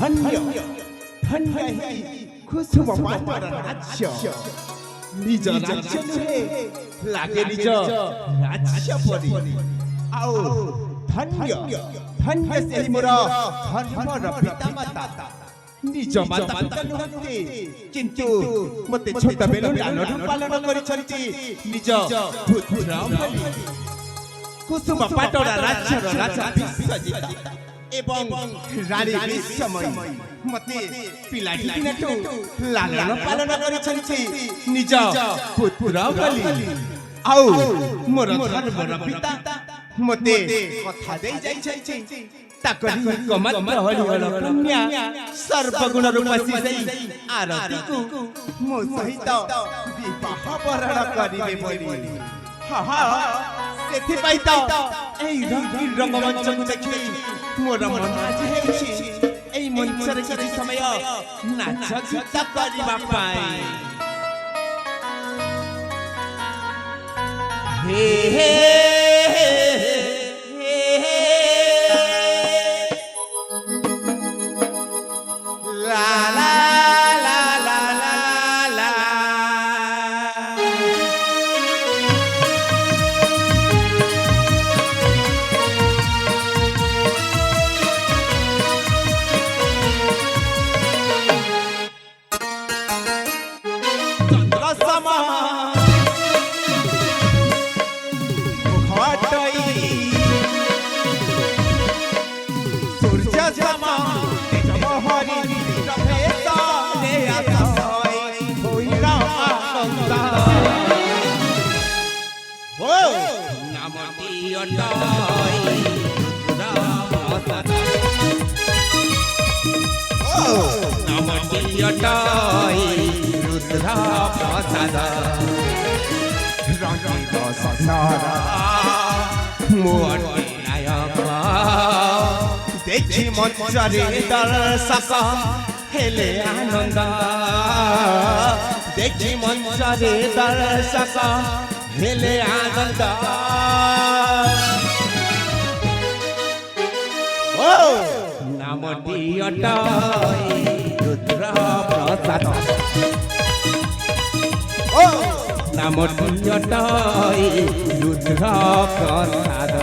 ଧନ୍ୟ ଧନ୍ୟ ହିଁ କୁସୁମ ପାଟର ରାଜ୍ୟ ନିଜ ରାଜ୍ୟ ନୁହେଁ ଲାଗେ ନିଜ ରାଜ୍ୟ ପରି ଆଉ ଧନ୍ୟ ଧନ୍ୟ ସେହି ମୋର ଧର୍ମର ପିତାମାତା ନିଜ ମାତା ପିତା ନୁହନ୍ତି କିନ୍ତୁ ମୋତେ ଛୋଟ ବେଳୁ ଲାଳନ ପାଳନ କରିଛନ୍ତି ନିଜ ପୁତ୍ର ଭଳି କୁସୁମ ପାଟର ରାଜ୍ୟର ରାଜା ବିଶ୍ୱଜିତ ଏବଂ ରାଣୀ ବିଶ୍ୱମୟୀ ମୋତେ ପିଲାଟି ଦିନଠୁ ଲାଳନ ପାଳନ କରିଛନ୍ତି ନିଜ ପୁତ୍ର ଭଳି ଆଉ ମୋର ଧର୍ମର ପିତା ମୋତେ କଥା ଦେଇ ଯାଇଛନ୍ତି ତାକରି କମାତ୍ର ହରିହର କନ୍ୟା ସର୍ବଗୁଣ ରୂପସୀ ସେଇ ଆରତୀକୁ ମୋ ସହିତ ବିବାହ ବରଣ କରିବେ ବୋଲି ସେଥିପାଇଁ ତ ଏଇ ରଙ୍ଗୀନ ରଙ୍ଗମଞ୍ଚକୁ ଦେଖି ମୋର ମନ ଆଜି ହେଉଛି ଏଇ ମଞ୍ଚରେ କିଛି ସମୟ ନାଚ ଗୀତ କରିବା ପାଇଁ ହେ ହେ देखी मंचरे दर्शक हेले आनंद देखी मंचरे दर्शक हेले आनंद नामटी अटई रुद्र प्रसाद नामटी अटई रुद्र प्रसाद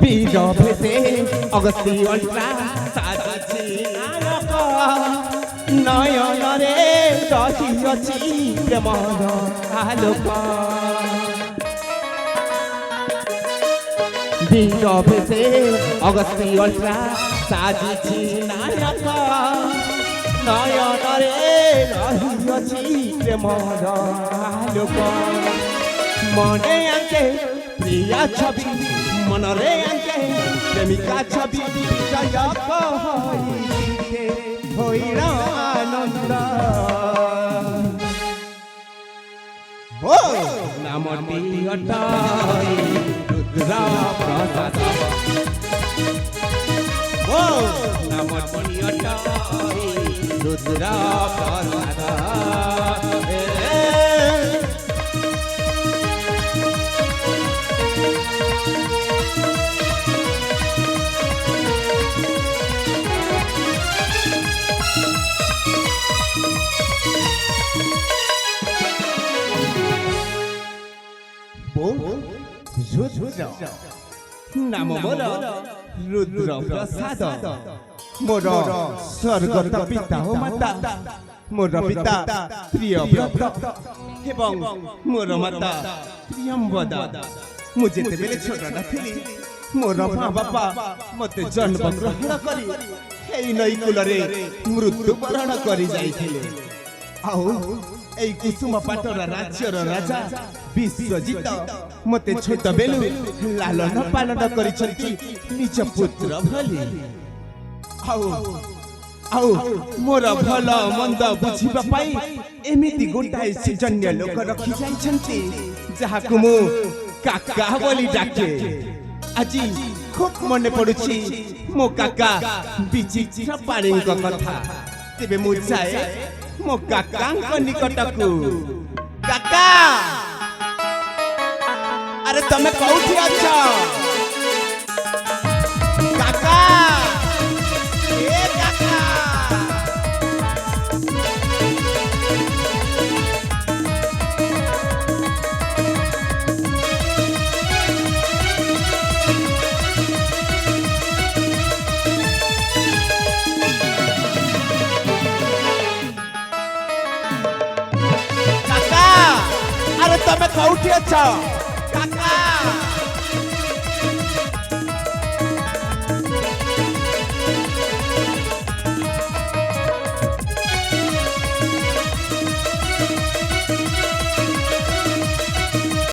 वीर भेषे अगस्ती अल्ट्रा साजिछि नायक नयन रे रहिअछि प्रेमर आलोक वीर भेषे अगस्ती अल्ट्रा साजिछि नायक नयन रे रहिअछि प्रेमर आलोक मने आके प्रिया छवि मनरे आंके प्रेमिका छवि विजय कहइके होइर आनंद हो नामटी अटई रुद्र प्रसाद हो नामटी अटई रुद्र प्रसाद नाम मोर रुद्र प्रसाद मोर स्वर्गत पिता हो माता मोर पिता प्रियव्रत एवं मोर माता प्रियंवदा मुझे बेले छोट नथिली मोर माँ बापा मते जन्म ग्रहण करी एई नई कुलरे मृत्यु वरण करी जाइथिले आउ एई कुसुम पाटर राज्यर राजा विश्वजित मते छोट बेलु लालन पालन करिसंती निज पुत्र भली आउ ଆଉ ମୋର ଭଲ ମନ୍ଦ ବୁଝିବା ପାଇଁ ଏମିତି ଗୋଟାଏ ସିଜନ୍ୟ ଲୋକ ରଖି ଯାଇଛନ୍ତି ଯାହାକୁ ମୁଁ କାକା ବୋଲି ଡାକେ। ଆଜି ଖୁବ୍ ମନେ ପଡୁଛି ମୋ କାକା ବିଚିତ୍ର ପାଣିଙ୍କ କଥା। ତେବେ ମୁଁ ଯାଏ ମୋ କାକାଙ୍କ ନିକଟକୁ। କାକା, ଆରେ ତମେ କୋଉଠି ଅଛ? କାକା, ଏ କାକା। ତମେ କୋଉଠି ଅଛ?